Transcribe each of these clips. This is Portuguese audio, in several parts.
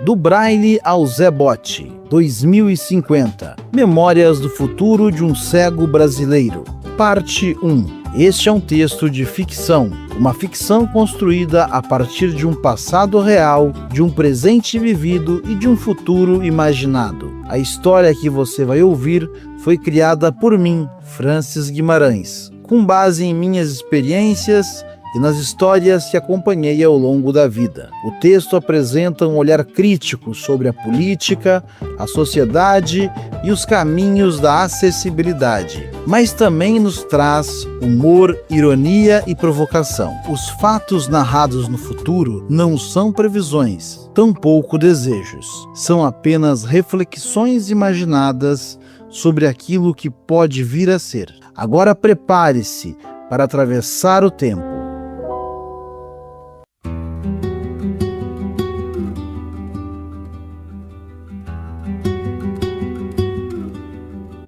Do Braille ao Zé Bote, 2050. Memórias do futuro de um cego brasileiro. Parte 1. Este é um texto de ficção, uma ficção construída a partir de um passado real, de um presente vivido e de um futuro imaginado. A história que você vai ouvir foi criada por mim, Francis Guimarães, com base em minhas experiências e nas histórias que acompanhei ao longo da vida. O texto apresenta um olhar crítico sobre a política, a sociedade e os caminhos da acessibilidade, mas também nos traz humor, ironia e provocação. Os fatos narrados no futuro não são previsões, tampouco desejos. São apenas reflexões imaginadas sobre aquilo que pode vir a ser. Agora prepare-se para atravessar o tempo.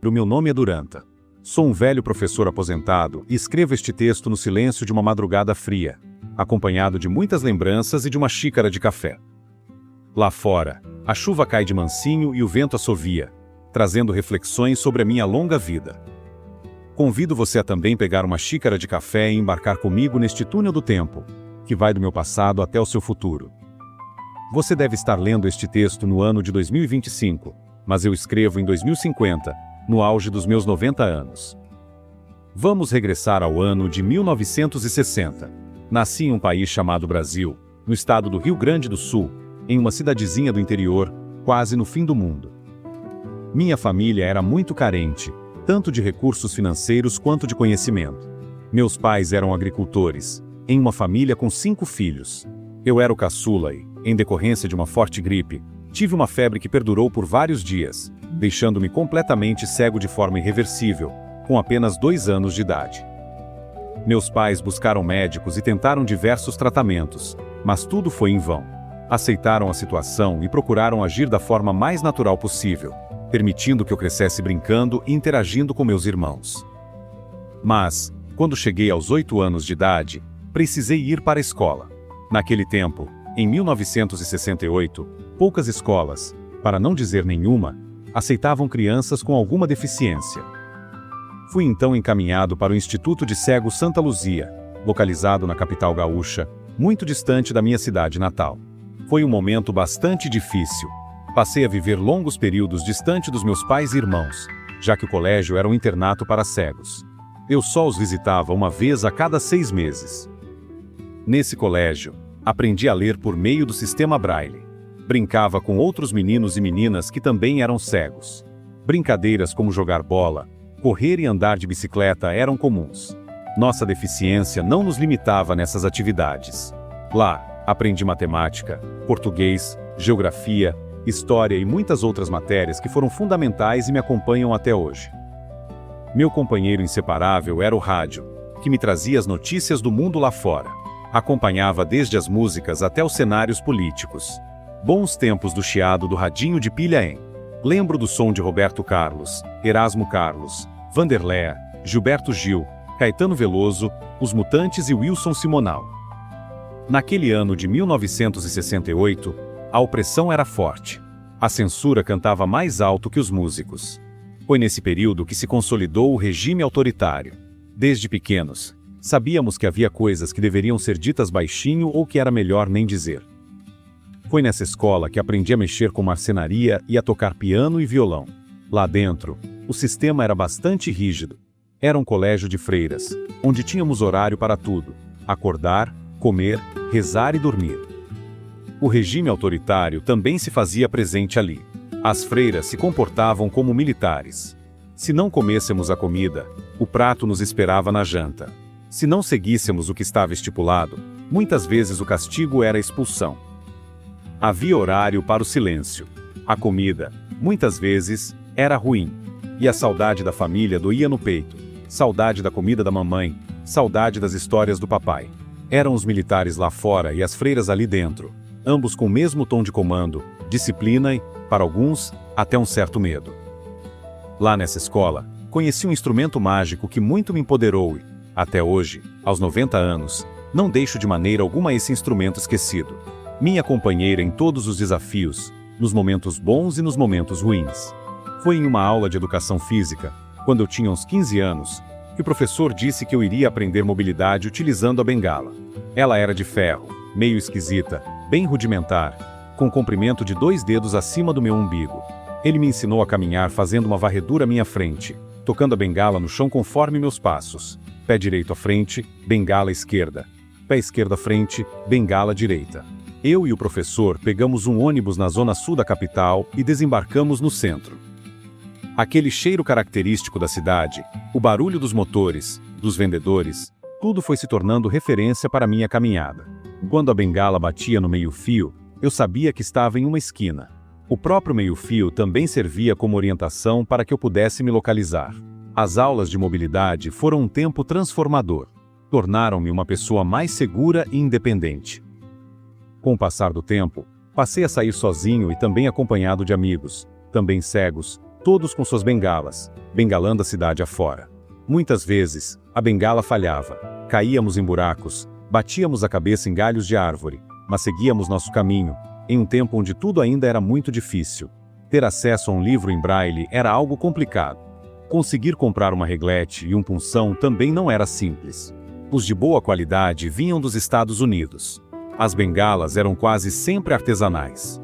O meu nome é Duranta. Sou um velho professor aposentado e escrevo este texto no silêncio de uma madrugada fria, acompanhado de muitas lembranças e de uma xícara de café. Lá fora, a chuva cai de mansinho e o vento assovia, trazendo reflexões sobre a minha longa vida. Convido você a também pegar uma xícara de café e embarcar comigo neste túnel do tempo, que vai do meu passado até o seu futuro. Você deve estar lendo este texto no ano de 2025, mas eu escrevo em 2050, no auge dos meus 90 anos. Vamos regressar ao ano de 1960. Nasci em um país chamado Brasil, no estado do Rio Grande do Sul, em uma cidadezinha do interior, quase no fim do mundo. Minha família era muito carente, tanto de recursos financeiros quanto de conhecimento. Meus pais eram agricultores, em uma família com 5 filhos. Eu era o caçula e, em decorrência de uma forte gripe, tive uma febre que perdurou por vários dias, deixando-me completamente cego de forma irreversível, com apenas 2 anos de idade. Meus pais buscaram médicos e tentaram diversos tratamentos, mas tudo foi em vão. Aceitaram a situação e procuraram agir da forma mais natural possível, permitindo que eu crescesse brincando e interagindo com meus irmãos. Mas, quando cheguei aos 8 anos de idade, precisei ir para a escola. Naquele tempo, em 1968, poucas escolas, para não dizer nenhuma, aceitavam crianças com alguma deficiência. Fui então encaminhado para o Instituto de Cegos Santa Luzia, localizado na capital gaúcha, muito distante da minha cidade natal. Foi um momento bastante difícil. Passei a viver longos períodos distante dos meus pais e irmãos, já que o colégio era um internato para cegos. Eu só os visitava uma vez a cada 6 meses. Nesse colégio, aprendi a ler por meio do sistema Braille. Brincava com outros meninos e meninas que também eram cegos. Brincadeiras como jogar bola, correr e andar de bicicleta eram comuns. Nossa deficiência não nos limitava nessas atividades. Lá, aprendi matemática, português, geografia, história e muitas outras matérias que foram fundamentais e me acompanham até hoje. Meu companheiro inseparável era o rádio, que me trazia as notícias do mundo lá fora. Acompanhava desde as músicas até os cenários políticos. Bons tempos do chiado do radinho de pilha em. Lembro do som de Roberto Carlos, Erasmo Carlos, Vanderléa, Gilberto Gil, Caetano Veloso, Os Mutantes e Wilson Simonal. Naquele ano de 1968, a opressão era forte. A censura cantava mais alto que os músicos. Foi nesse período que se consolidou o regime autoritário. Desde pequenos, sabíamos que havia coisas que deveriam ser ditas baixinho ou que era melhor nem dizer. Foi nessa escola que aprendi a mexer com marcenaria e a tocar piano e violão. Lá dentro, o sistema era bastante rígido. Era um colégio de freiras, onde tínhamos horário para tudo: acordar, comer, rezar e dormir. O regime autoritário também se fazia presente ali. As freiras se comportavam como militares. Se não comêssemos a comida, o prato nos esperava na janta. Se não seguíssemos o que estava estipulado, muitas vezes o castigo era a expulsão. Havia horário para o silêncio. A comida, muitas vezes, era ruim. E a saudade da família doía no peito. Saudade da comida da mamãe. Saudade das histórias do papai. Eram os militares lá fora e as freiras ali dentro. Ambos com o mesmo tom de comando, disciplina e, para alguns, até um certo medo. Lá nessa escola, conheci um instrumento mágico que muito me empoderou e, até hoje, aos 90 anos, não deixo de maneira alguma esse instrumento esquecido. minha companheira em todos os desafios, nos momentos bons e nos momentos ruins. Foi em uma aula de educação física, quando eu tinha uns 15 anos, que o professor disse que eu iria aprender mobilidade utilizando a bengala. Ela era de ferro, meio esquisita, bem rudimentar, com comprimento de 2 dedos acima do meu umbigo. Ele me ensinou a caminhar fazendo uma varredura à minha frente, tocando a bengala no chão conforme meus passos. Pé direito à frente, bengala esquerda. Pé esquerdo à frente, bengala direita. Eu e o professor pegamos um ônibus na zona sul da capital e desembarcamos no centro. Aquele cheiro característico da cidade, o barulho dos motores, dos vendedores, tudo foi se tornando referência para minha caminhada. Quando a bengala batia no meio-fio, eu sabia que estava em uma esquina. O próprio meio-fio também servia como orientação para que eu pudesse me localizar. As aulas de mobilidade foram um tempo transformador. Tornaram-me uma pessoa mais segura e independente. Com o passar do tempo, passei a sair sozinho e também acompanhado de amigos, também cegos, todos com suas bengalas, bengalando a cidade afora. Muitas vezes, a bengala falhava, caíamos em buracos, batíamos a cabeça em galhos de árvore, mas seguíamos nosso caminho, em um tempo onde tudo ainda era muito difícil. Ter acesso a um livro em braille era algo complicado. Conseguir comprar uma reglete e um punção também não era simples. Os de boa qualidade vinham dos Estados Unidos. As bengalas eram quase sempre artesanais.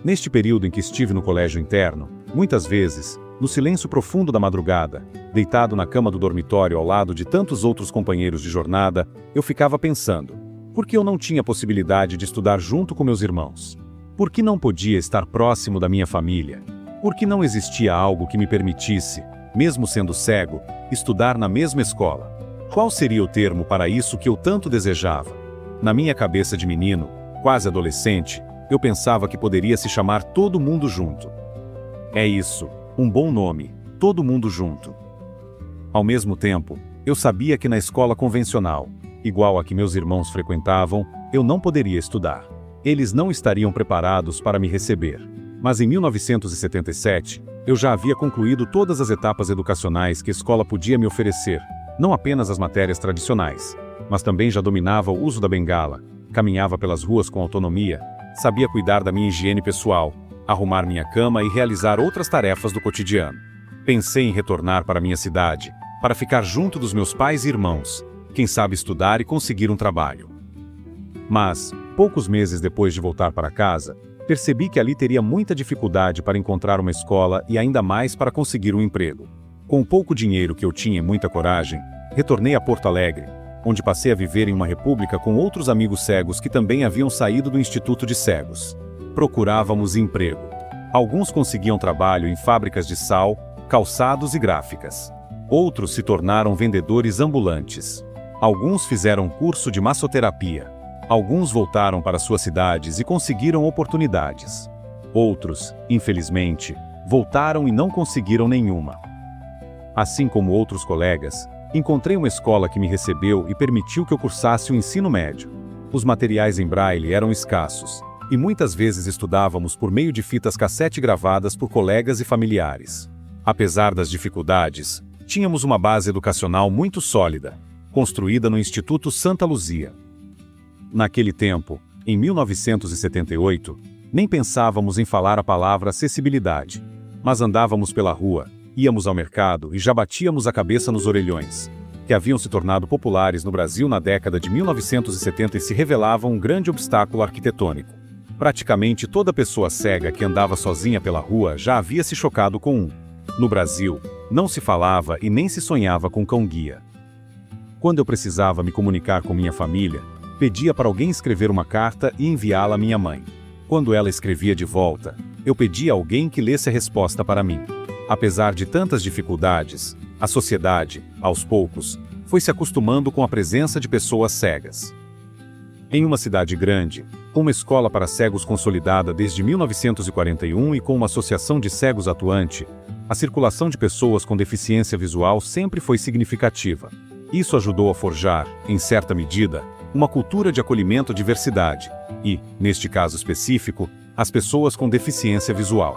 Neste período em que estive no colégio interno, muitas vezes, no silêncio profundo da madrugada, deitado na cama do dormitório ao lado de tantos outros companheiros de jornada, eu ficava pensando: por que eu não tinha possibilidade de estudar junto com meus irmãos? Por que não podia estar próximo da minha família? Por que não existia algo que me permitisse, mesmo sendo cego, estudar na mesma escola? Qual seria o termo para isso que eu tanto desejava? Na minha cabeça de menino, quase adolescente, eu pensava que poderia se chamar Todo Mundo Junto. É isso, um bom nome, Todo Mundo Junto. Ao mesmo tempo, eu sabia que na escola convencional, igual a que meus irmãos frequentavam, eu não poderia estudar. Eles não estariam preparados para me receber. Mas em 1977, eu já havia concluído todas as etapas educacionais que a escola podia me oferecer, não apenas as matérias tradicionais, mas também já dominava o uso da bengala, caminhava pelas ruas com autonomia, sabia cuidar da minha higiene pessoal, arrumar minha cama e realizar outras tarefas do cotidiano. Pensei em retornar para minha cidade, para ficar junto dos meus pais e irmãos, quem sabe estudar e conseguir um trabalho. Mas, poucos meses depois de voltar para casa, percebi que ali teria muita dificuldade para encontrar uma escola e ainda mais para conseguir um emprego. Com o pouco dinheiro que eu tinha e muita coragem, retornei a Porto Alegre, onde passei a viver em uma república com outros amigos cegos que também haviam saído do Instituto de Cegos. Procurávamos emprego. Alguns conseguiam trabalho em fábricas de sal, calçados e gráficas. Outros se tornaram vendedores ambulantes. Alguns fizeram curso de massoterapia. Alguns voltaram para suas cidades e conseguiram oportunidades. Outros, infelizmente, voltaram e não conseguiram nenhuma. Assim como outros colegas, encontrei uma escola que me recebeu e permitiu que eu cursasse o ensino médio. Os materiais em braille eram escassos, e muitas vezes estudávamos por meio de fitas cassete gravadas por colegas e familiares. Apesar das dificuldades, tínhamos uma base educacional muito sólida, construída no Instituto Santa Luzia. Naquele tempo, em 1978, nem pensávamos em falar a palavra acessibilidade, mas andávamos pela rua, íamos ao mercado e já batíamos a cabeça nos orelhões, que haviam se tornado populares no Brasil na década de 1970 e se revelavam um grande obstáculo arquitetônico. Praticamente toda pessoa cega que andava sozinha pela rua já havia se chocado com um. No Brasil, não se falava e nem se sonhava com cão-guia. Quando eu precisava me comunicar com minha família, pedia para alguém escrever uma carta e enviá-la à minha mãe. Quando ela escrevia de volta, eu pedia a alguém que lesse a resposta para mim. Apesar de tantas dificuldades, a sociedade, aos poucos, foi se acostumando com a presença de pessoas cegas. Em uma cidade grande, com uma escola para cegos consolidada desde 1941 e com uma associação de cegos atuante, a circulação de pessoas com deficiência visual sempre foi significativa. Isso ajudou a forjar, em certa medida, uma cultura de acolhimento à diversidade e, neste caso específico, as pessoas com deficiência visual.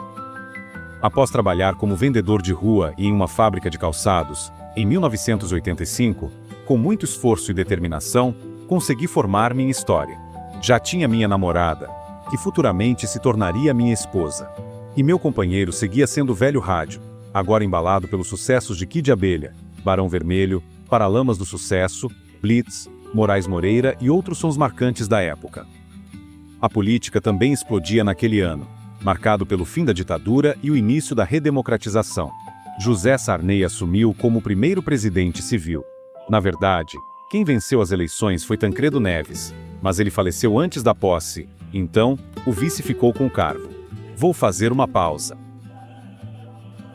Após trabalhar como vendedor de rua e em uma fábrica de calçados, em 1985, com muito esforço e determinação, consegui formar-me em História. Já tinha minha namorada, que futuramente se tornaria minha esposa. E meu companheiro seguia sendo o velho rádio, agora embalado pelos sucessos de Kid Abelha, Barão Vermelho, Paralamas do Sucesso, Blitz, Moraes Moreira e outros sons marcantes da época. A política também explodia naquele ano, marcado pelo fim da ditadura e o início da redemocratização. José Sarney assumiu como o primeiro presidente civil. Na verdade, quem venceu as eleições foi Tancredo Neves, mas ele faleceu antes da posse, então o vice ficou com o cargo. Vou fazer uma pausa.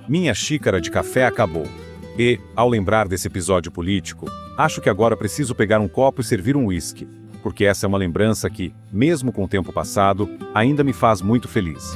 Minha xícara de café acabou. E, ao lembrar desse episódio político, acho que agora preciso pegar um copo e servir um uísque, porque essa é uma lembrança que, mesmo com o tempo passado, ainda me faz muito feliz.